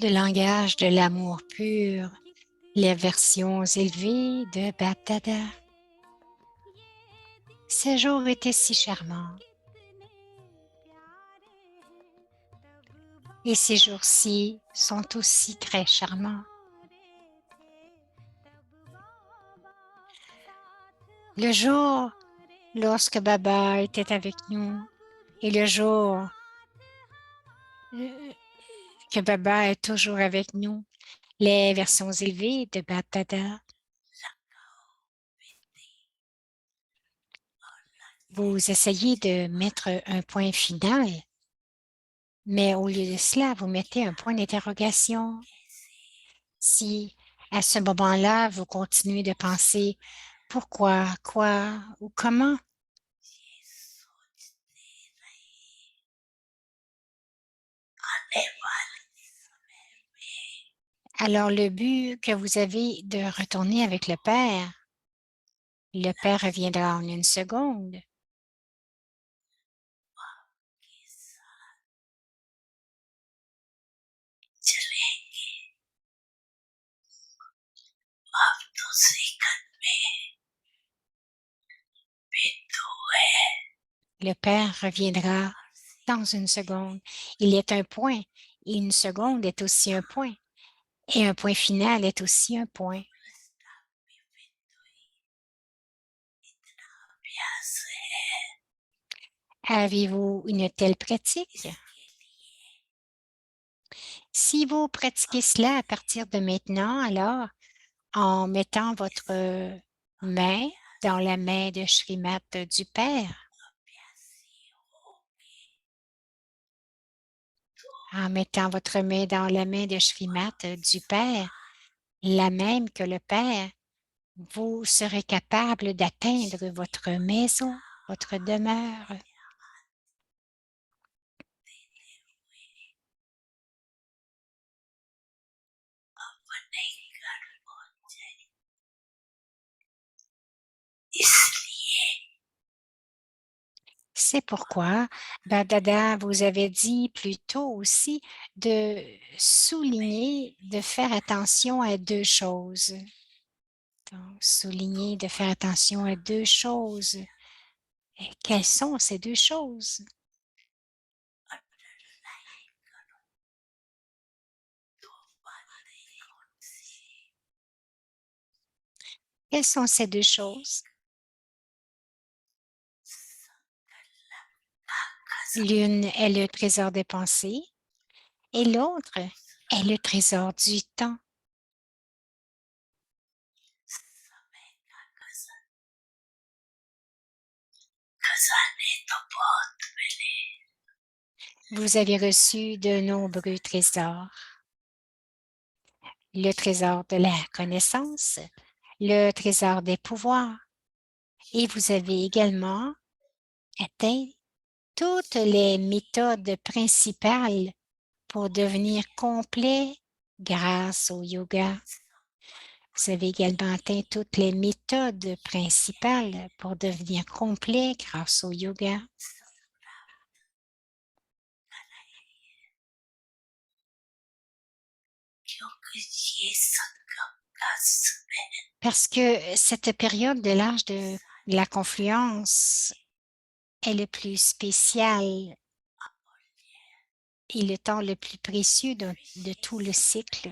Le langage de l'amour pur, les versions élevées de Bapdada. Ces jours étaient si charmants. Et ces jours-ci sont aussi très charmants. Le jour lorsque Baba était avec nous et le jour que Baba est toujours avec nous, les versions élevées de Bapdada. Vous essayez de mettre un point final, mais au lieu de cela, vous mettez un point d'interrogation. Si à ce moment-là, vous continuez de penser pourquoi, quoi ou comment, alors le but que vous avez de retourner avec le Père reviendra en une seconde. Le Père reviendra dans une seconde. Il est un point et une seconde est aussi un point. Et un point final est aussi un point. Avez-vous une telle pratique? Si vous pratiquez cela à partir de maintenant, alors, en mettant votre main dans la main de Shrimat du Père, en mettant votre main dans la main de Shrimat du Père, la même que le Père, vous serez capable d'atteindre votre maison, votre demeure. C'est pourquoi Bapdada vous avait dit plus tôt aussi de souligner, de faire attention à deux choses. Donc, souligner, de faire attention à deux choses. Et quelles sont ces deux choses? Quelles sont ces deux choses? L'une est le trésor des pensées et l'autre est le trésor du temps. Vous avez reçu de nombreux trésors. Le trésor de la connaissance, le trésor des pouvoirs. Et vous avez également atteint toutes les méthodes principales pour devenir complet grâce au yoga. Vous avez également atteint toutes les méthodes principales pour devenir complet grâce au yoga. Parce que cette période de l'âge de la confluence est le plus spécial et le temps le plus précieux de tout le cycle.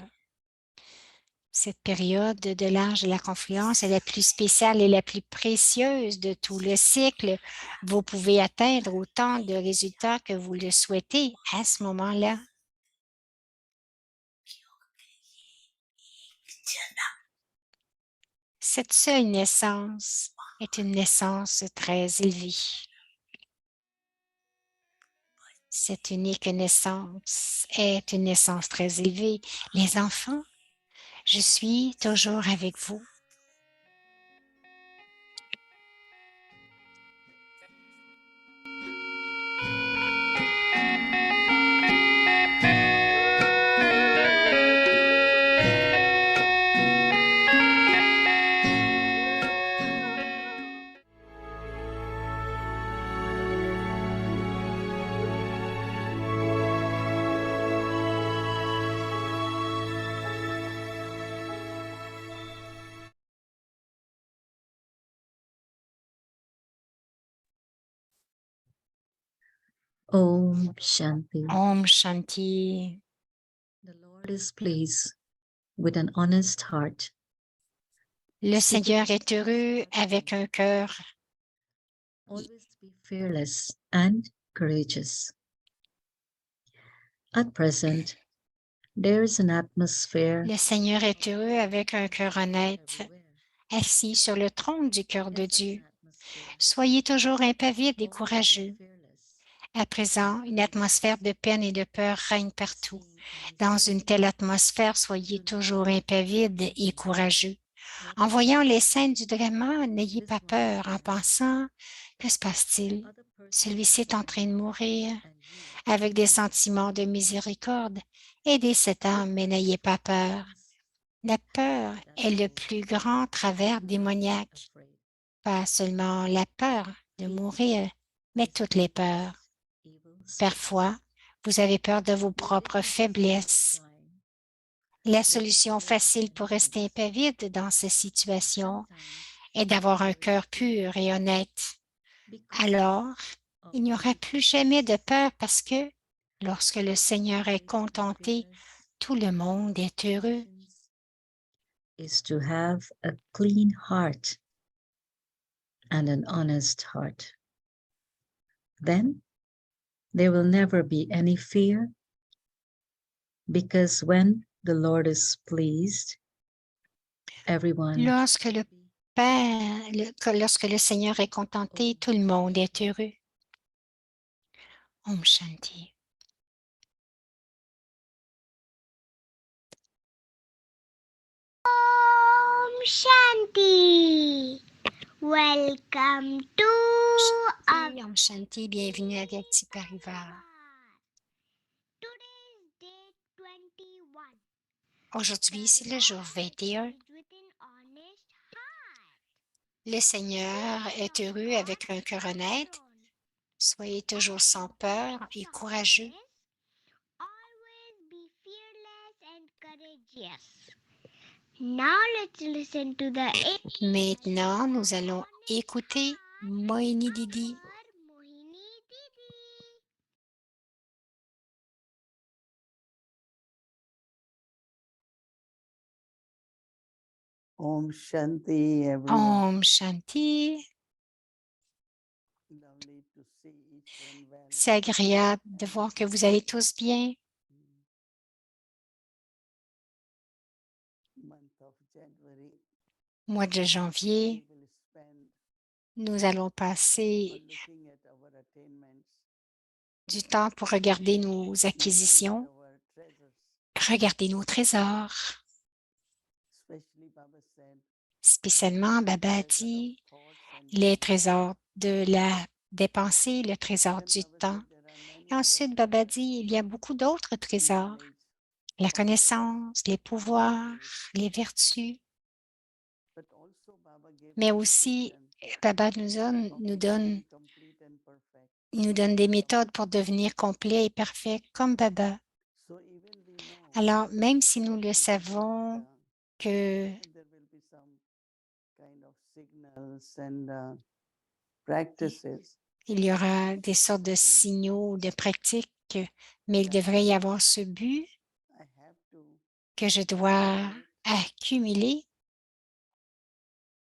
Cette période de l'âge de la confluence est la plus spéciale et la plus précieuse de tout le cycle. Vous pouvez atteindre autant de résultats que vous le souhaitez à ce moment-là. Cette seule naissance est une naissance très élevée. Cette unique naissance est une naissance très élevée. Les enfants, je suis toujours avec vous. Om Shanti. Om Shanti. The Lord is pleased with an honest heart. Le Seigneur est heureux avec un cœur. Always be fearless and courageous. At present, there is an atmosphere Le Seigneur est heureux avec un cœur honnête, assis sur le trône du cœur de Dieu. Soyez toujours impavibles et courageux. À présent, une atmosphère de peine et de peur règne partout. Dans une telle atmosphère, soyez toujours impavibles et courageux. En voyant les scènes du drama, n'ayez pas peur en pensant « Que se passe-t-il? Celui-ci est en train de mourir. » Avec des sentiments de miséricorde, aidez cette âme, mais n'ayez pas peur. La peur est le plus grand travers démoniaque. Pas seulement la peur de mourir, mais toutes les peurs. Parfois, vous avez peur de vos propres faiblesses. La solution facile pour rester impavide dans ces situations est d'avoir un cœur pur et honnête. Alors, il n'y aura plus jamais de peur parce que lorsque le Seigneur est contenté, tout le monde est heureux. Is to have a clean heart and an honest heart. Then there will never be any fear, because when the Lord is pleased, everyone Lorsque le Père, lorsque le Seigneur est contenté, tout le monde est heureux. Om Shanti. Om Shanti. Welcome to Shanti, Om Shanti, bienvenue à Vyakti Parivar. Today's date 21. Aujourd'hui, c'est le jour 21. Le Seigneur est heureux avec un cœur honnête. Soyez toujours sans peur et courageux. Always be fearless and courageous. Now let's listen to the Maintenant, nous allons écouter Mohini Didi. Mohini Didi. Om Shanti, everyone. Om Shanti. Lovely to see each one well. C'est agréable de voir que vous allez tous bien. Month of January, Mois de janvier, we will spend nous allons on passer looking at our attainments, du temps pour regarder nos looking acquisitions, at our treasures. regarder nos trésors. Especially Baba said, Spécialement, Baba a treasure dit of thoughts and les deeds. trésors de des pensées, le trésor Then du Baba temps. said there are many Et other ensuite, Baba treasures, dit il y a beaucoup d'autres trésors. knowledge, La power, connaissance, les pouvoirs, virtues. les vertus. But also Baba gave Mais meditation aussi, Baba of nous donne becoming complete and perfect. des méthodes pour devenir complet et parfait comme Baba. So even we know Alors, même si nous le that savons que there will be some kind of signals and practices, il y aura des sortes de signaux, de pratiques, mais il devrait y avoir ce but I have to que je dois accumuler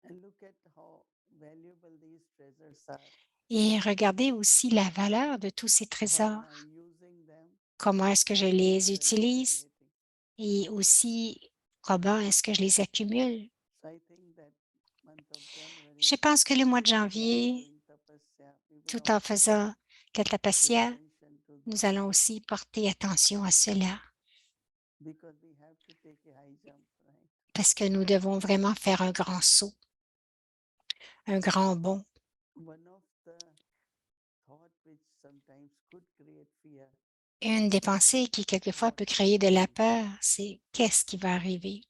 and look at how valuable these treasures are. et regarder aussi la valeur de tous ces How trésors. am I using them? Comment est-ce que je How les am I utilise accumulating? et aussi comment est-ce que je les accumule. So I think that month of January, Je pense que le mois de while janvier, doing tapasya, we will tout en also faisant la pay tapasya, attention to nous this, allons aussi porter attention à cela because we have to take a high jump, right? parce que nous devons vraiment faire un grand saut, un grand bond. One of the thought which sometimes could create fear Une des pensées qui quelquefois peut créer de la peur, c'est qu'est-ce qui va arriver?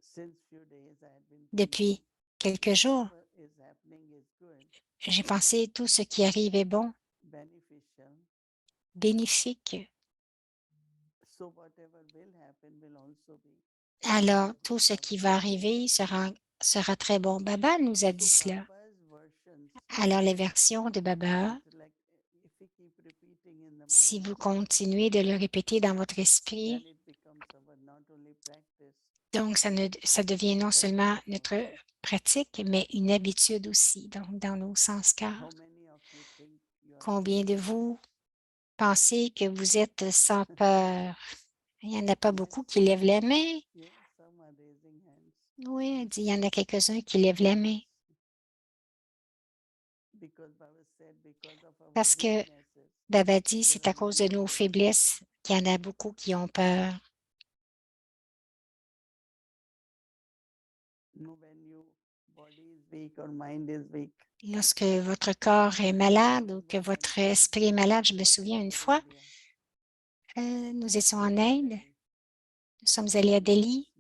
since few days I have been Depuis thinking quelques jours, whatever is happening is good, j'ai pensé tout ce qui arrive est bon, beneficial. bénéfique. So whatever will happen will also be. Alors, tout ce qui va arriver sera très bon. Baba nous a dit So cela. Baba's versions, Alors, les versions de Baba, like if we Si vous continuez de le répéter dans votre esprit, donc ça devient non seulement notre pratique, mais une habitude aussi dans nos sens cœur. Combien de vous pensez que vous êtes sans peur? Il n'y en a pas beaucoup qui lèvent la main. Oui, elle dit, il y en a quelques-uns qui lèvent la main. Parce que Baba dit, c'est à cause de nos faiblesses qu'il y en a beaucoup qui ont peur. Lorsque votre corps est malade ou que votre esprit est malade, je me souviens une fois, nous étions en Inde, nous sommes allés à Delhi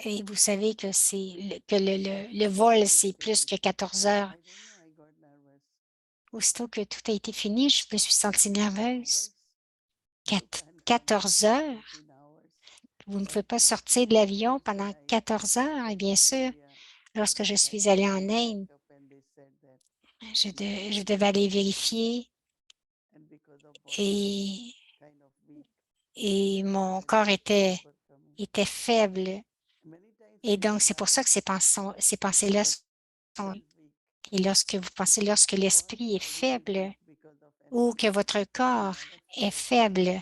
et vous savez que le vol, c'est plus que 14 heures. Aussitôt que tout a été fini, je me suis sentie nerveuse. 14 heures? Vous ne pouvez pas sortir de l'avion pendant 14 heures. Et bien sûr, lorsque je suis allée en Inde, je devais aller vérifier et mon corps était faible. Et donc, c'est pour ça que ces pensées-là sont... Et lorsque vous pensez, lorsque l'esprit est faible ou que votre corps est faible,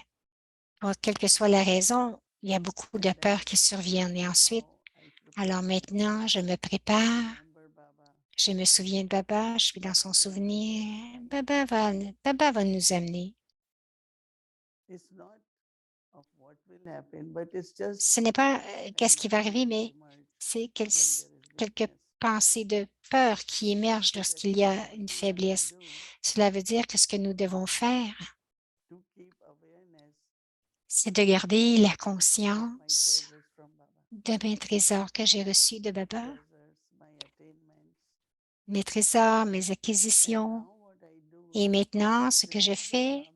pour quelle que soit la raison, il y a beaucoup de peurs qui surviennent. Et ensuite, alors maintenant, je me prépare. Je me souviens de Baba, je suis dans son souvenir. Baba va nous amener. Ce n'est pas qu'est-ce qui va arriver, mais c'est quelques pensées de peur qui émergent lorsqu'il y a une faiblesse. Cela veut dire que ce que nous devons faire, c'est de garder la conscience de mes trésors que j'ai reçus de Baba, mes trésors, mes acquisitions. Et maintenant, ce que je fais,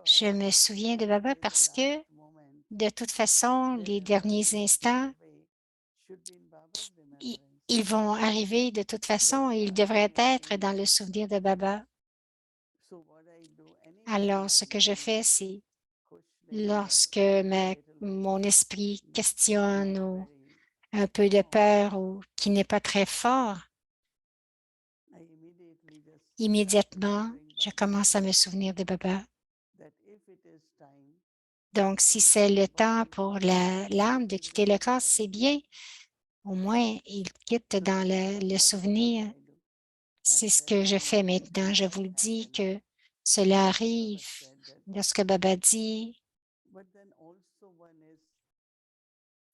je me souviens de Baba parce que, de toute façon, les derniers instants, ils vont arriver de toute façon et ils devraient être dans le souvenir de Baba. Alors, ce que je fais, c'est lorsque mon esprit questionne ou un peu de peur ou qui n'est pas très fort, immédiatement, je commence à me souvenir de Baba. Donc, si c'est le temps pour l'âme de quitter le corps, c'est bien. Au moins, il quitte dans le souvenir. C'est ce que je fais maintenant. Je vous le dis que cela arrive lorsque Baba dit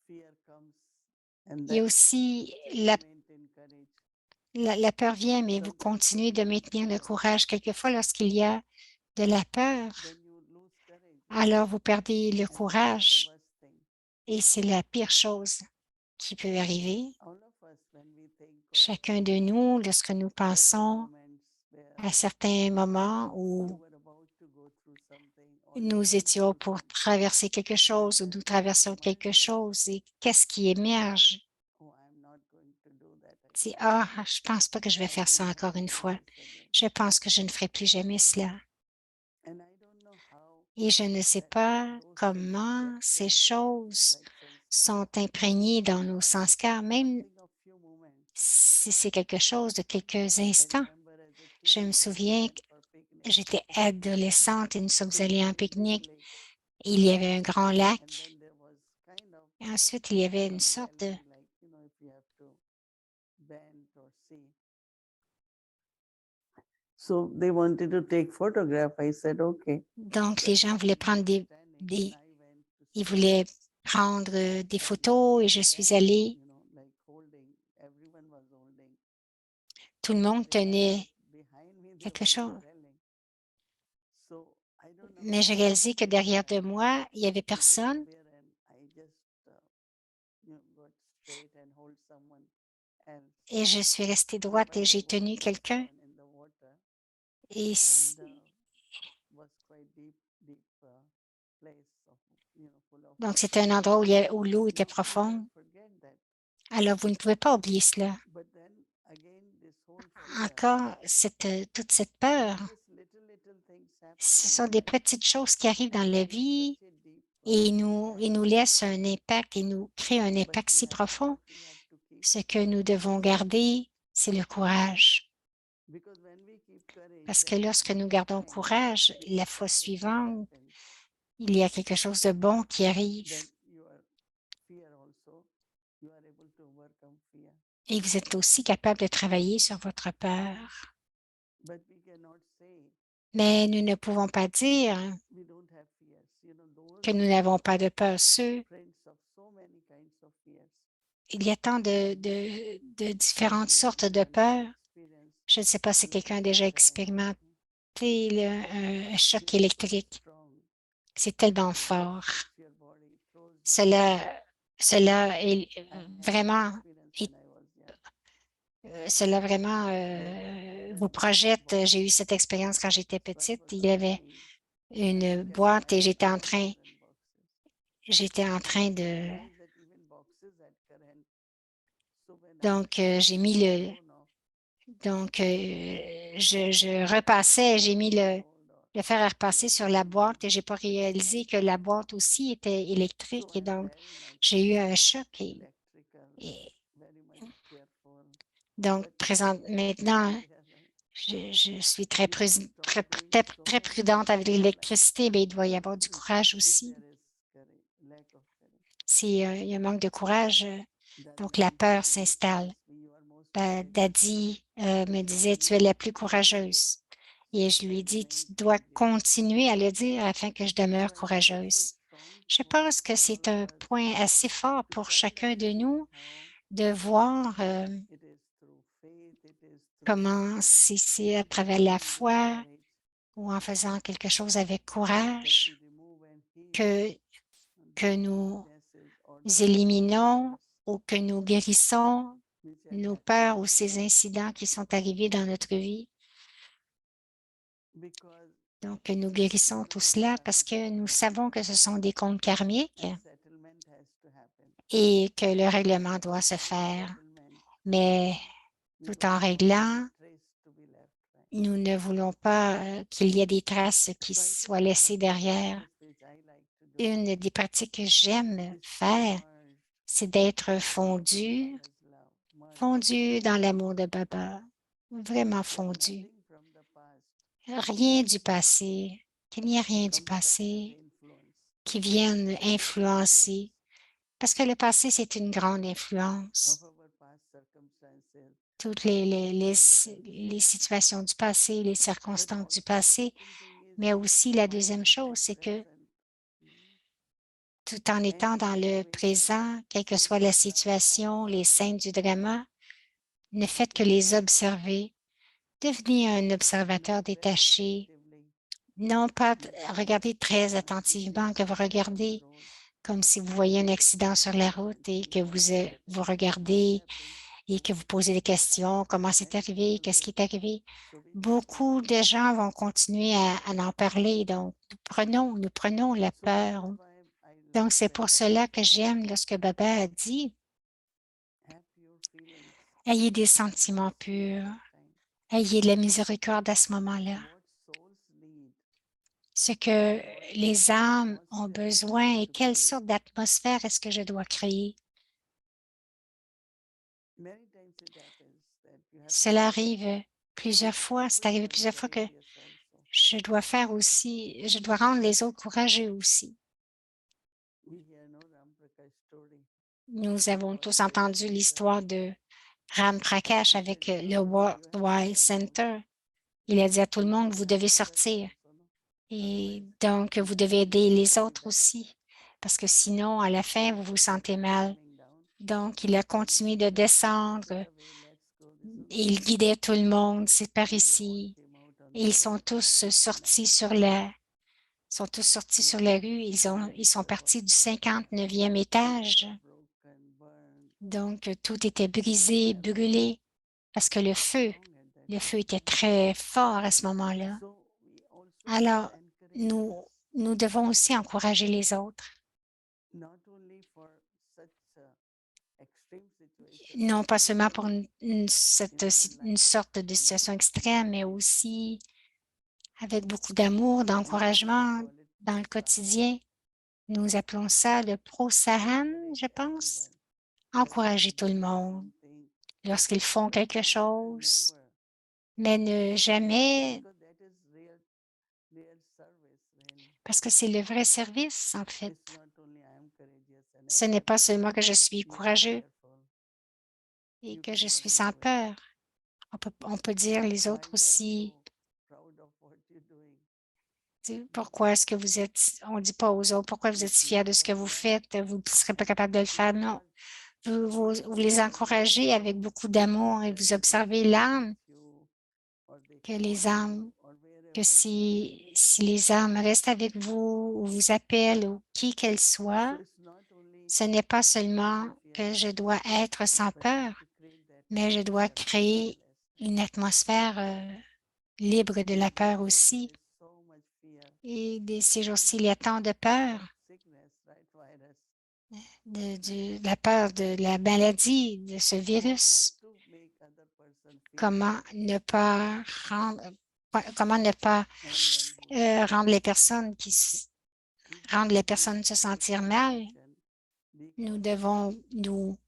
il y a aussi la peur vient, mais vous continuez de maintenir le courage. Quelquefois, lorsqu'il y a de la peur, alors vous perdez le courage et c'est la pire chose qui peut arriver. Chacun de nous, lorsque nous pensons à certains moments où nous étions pour traverser quelque chose ou nous traversons quelque chose et qu'est-ce qui émerge? C'est « Ah, je ne pense pas que je vais faire ça encore une fois. Je pense que je ne ferai plus jamais cela. » Et je ne sais pas comment ces choses sont imprégnées dans nos sens car même si c'est quelque chose de quelques instants. Je me souviens que j'étais adolescente et nous sommes allés en pique-nique. Il y avait un grand lac. Et ensuite, il y avait une sorte de... Donc, les gens voulaient prendre ils voulaient prendre des photos et je suis allée. Tout le monde tenait quelque chose. Mais j'ai réalisé que derrière de moi, il n'y avait personne. Et je suis restée droite et j'ai tenu quelqu'un. Et donc, c'était un endroit où l'eau était profonde. Alors, vous ne pouvez pas oublier cela. Encore, toute cette peur. Ce sont des petites choses qui arrivent dans la vie et ils nous laissent un impact et nous créent un impact si profond. Ce que nous devons garder, c'est le courage. Parce que lorsque nous gardons courage, la fois suivante, il y a quelque chose de bon qui arrive. Et vous êtes aussi capable de travailler sur votre peur. Mais nous ne pouvons pas dire que nous n'avons pas de peur. Il y a tant de différentes sortes de peurs. Je ne sais pas si quelqu'un a déjà expérimenté un choc électrique. C'est tellement fort. Cela est vraiment, cela vraiment vous projette. J'ai eu cette expérience quand j'étais petite. Il y avait une boîte et j'étais en train de... Donc, j'ai mis le... Donc, je repassais, j'ai mis le fer à repasser sur la boîte et j'ai pas réalisé que la boîte aussi était électrique et donc j'ai eu un choc et donc maintenant je suis très prudente avec l'électricité, mais il doit y avoir du courage aussi. S'il y a un manque de courage, donc la peur s'installe. Daddy me disait, tu es la plus courageuse. Et je lui ai dit, tu dois continuer à le dire afin que je demeure courageuse. Je pense que c'est un point assez fort pour chacun de nous de voir comment c'est à travers la foi ou en faisant quelque chose avec courage que nous éliminons ou que nous guérissons nos peurs ou ces incidents qui sont arrivés dans notre vie. Donc, nous guérissons tout cela parce que nous savons que ce sont des comptes karmiques et que le règlement doit se faire. Mais tout en réglant, nous ne voulons pas qu'il y ait des traces qui soient laissées derrière. Une des pratiques que j'aime faire, c'est d'être fondu dans l'amour de Baba, vraiment fondu. Rien du passé, qu'il n'y ait rien du passé qui vienne influencer, parce que le passé, c'est une grande influence. Toutes les situations du passé, les circonstances du passé, mais aussi la deuxième chose, c'est que tout en étant dans le présent, quelle que soit la situation, les scènes du drama, ne faites que les observer. Devenez un observateur détaché. Non pas regarder très attentivement, que vous regardez comme si vous voyez un accident sur la route et que vous regardez et que vous posez des questions. Comment c'est arrivé? Qu'est-ce qui est arrivé? Beaucoup de gens vont continuer à en parler. Donc, nous prenons la peur. Donc, c'est pour cela que j'aime lorsque Baba a dit, ayez des sentiments purs, ayez de la miséricorde à ce moment-là. Ce que les âmes ont besoin et quelle sorte d'atmosphère est-ce que je dois créer. Cela arrive plusieurs fois. C'est arrivé plusieurs fois que je dois rendre les autres courageux aussi. Nous avons tous entendu l'histoire de Ram Prakash avec le Worldwide Center. Il a dit à tout le monde, vous devez sortir. Et donc, vous devez aider les autres aussi, parce que sinon, à la fin, vous vous sentez mal. Donc, il a continué de descendre. Il guidait tout le monde, c'est par ici. Et ils sont tous sortis sur la rue. Ils sont partis du 59e étage. Donc, tout était brisé, brûlé, parce que le feu était très fort à ce moment-là. Alors, nous devons aussi encourager les autres. Non pas seulement pour une sorte de situation extrême, mais aussi avec beaucoup d'amour, d'encouragement dans le quotidien. Nous appelons ça le Prosahan, je pense. Encourager tout le monde lorsqu'ils font quelque chose, mais ne jamais, parce que c'est le vrai service, en fait. Ce n'est pas seulement que je suis courageux et que je suis sans peur. On peut dire les autres aussi. Pourquoi est-ce que vous êtes, on ne dit pas aux autres, pourquoi vous êtes si fiers de ce que vous faites, vous ne serez pas capable de le faire. Non, vous les encouragez avec beaucoup d'amour et vous observez l'âme que les âmes, que si les âmes restent avec vous ou vous appellent ou qui qu'elles soient, ce n'est pas seulement que je dois être sans peur, mais je dois créer une atmosphère libre de la peur aussi. Et ces jours-ci, il y a tant de peur, de la peur de la maladie, de ce virus. Comment ne pas rendre les personnes rendre les personnes se sentir mal. Nous devons, nous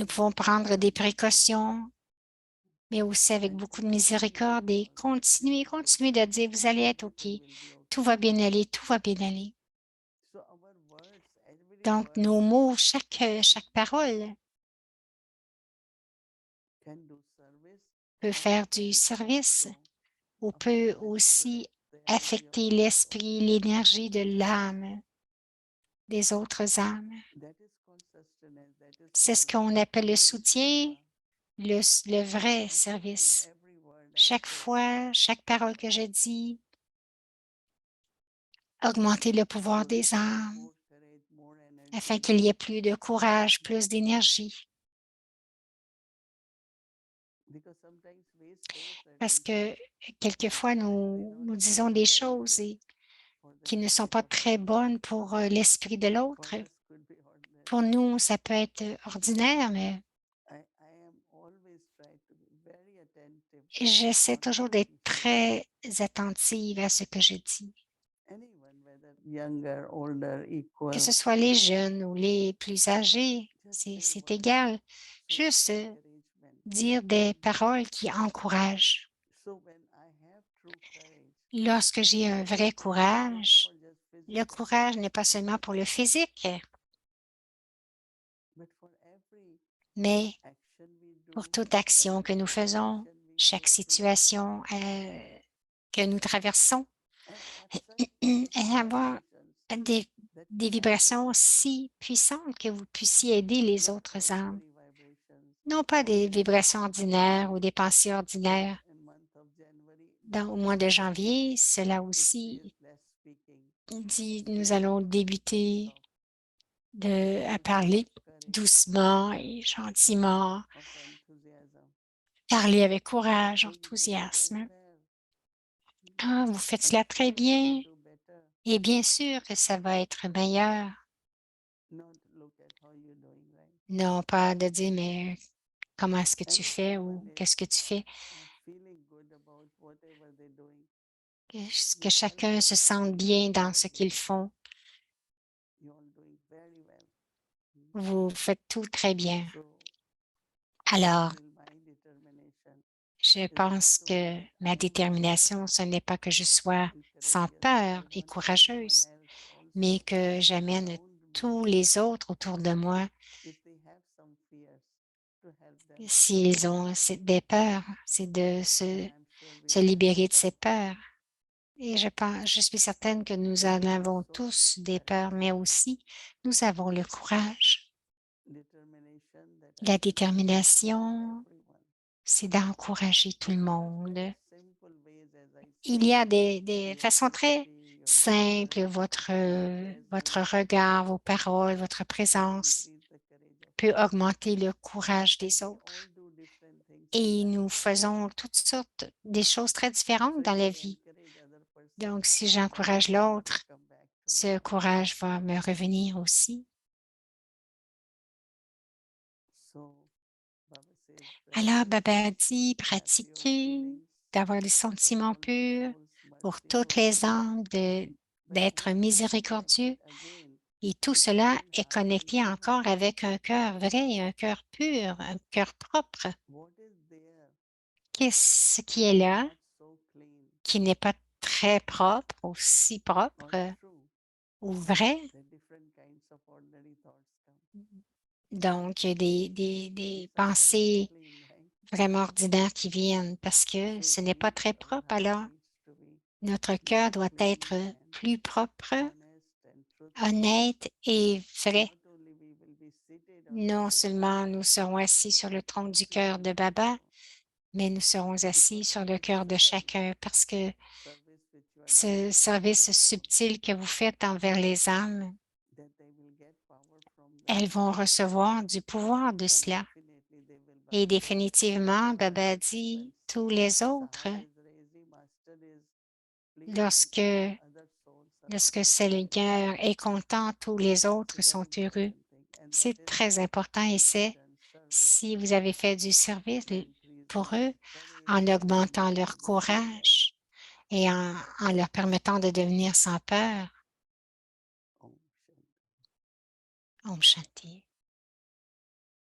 pouvons prendre des précautions, mais aussi avec beaucoup de miséricorde et continuer de dire, vous allez être OK. Tout va bien aller, tout va bien aller. Donc, nos mots, chaque parole peut faire du service ou peut aussi affecter l'esprit, l'énergie de l'âme des autres âmes. C'est ce qu'on appelle le soutien, le vrai service. Chaque fois, chaque parole que je dis, augmenter le pouvoir des âmes afin qu'il y ait plus de courage, plus d'énergie. Parce que quelquefois, nous disons des choses qui ne sont pas très bonnes pour l'esprit de l'autre. Pour nous, ça peut être ordinaire, mais j'essaie toujours d'être très attentive à ce que je dis. Que ce soit les jeunes ou les plus âgés, c'est égal. Juste dire des paroles qui encouragent. Lorsque j'ai un vrai courage, le courage n'est pas seulement pour le physique, mais pour toute action que nous faisons, chaque situation que nous traversons, et avoir des vibrations si puissantes que vous puissiez aider les autres âmes. Non pas des vibrations ordinaires ou des pensées ordinaires. Au mois de janvier, cela aussi dit, nous allons débuter à parler doucement et gentiment, parler avec courage, enthousiasme. Ah, vous faites cela très bien et bien sûr que ça va être meilleur. Non pas de dire, mais comment est-ce que tu fais ou qu'est-ce que tu fais? Que chacun se sente bien dans ce qu'ils font. Vous faites tout très bien. Alors, je pense que ma détermination, ce n'est pas que je sois sans peur et courageuse, mais que j'amène tous les autres autour de moi, s'ils ont des peurs, c'est de se libérer de ces peurs. Et je suis certaine que nous en avons tous des peurs, mais aussi nous avons le courage. La détermination, c'est d'encourager tout le monde. Il y a des façons très simples, votre regard, vos paroles, votre présence peut augmenter le courage des autres. Et nous faisons toutes sortes des choses très différentes dans la vie. Donc, si j'encourage l'autre, ce courage va me revenir aussi. Alors, Baba dit, pratiquez d'avoir des sentiments purs, pour toutes les âmes, d'être miséricordieux. Et tout cela est connecté encore avec un cœur vrai, un cœur pur, un cœur propre. Qu'est-ce qui est là, qui n'est pas très propre ou si propre ou vrai? Donc, il y a des pensées vraiment ordinaires qui viennent parce que ce n'est pas très propre. Alors, notre cœur doit être plus propre, honnête et vrai. Non seulement nous serons assis sur le trône du cœur de Baba, mais nous serons assis sur le cœur de chacun parce que ce service subtil que vous faites envers les âmes, elles vont recevoir du pouvoir de cela. Et définitivement, Baba dit, tous les autres, lorsque Seigneur est content, tous les autres sont heureux. C'est très important et c'est si vous avez fait du service pour eux en augmentant leur courage et en leur permettant de devenir sans peur. Om Shanti.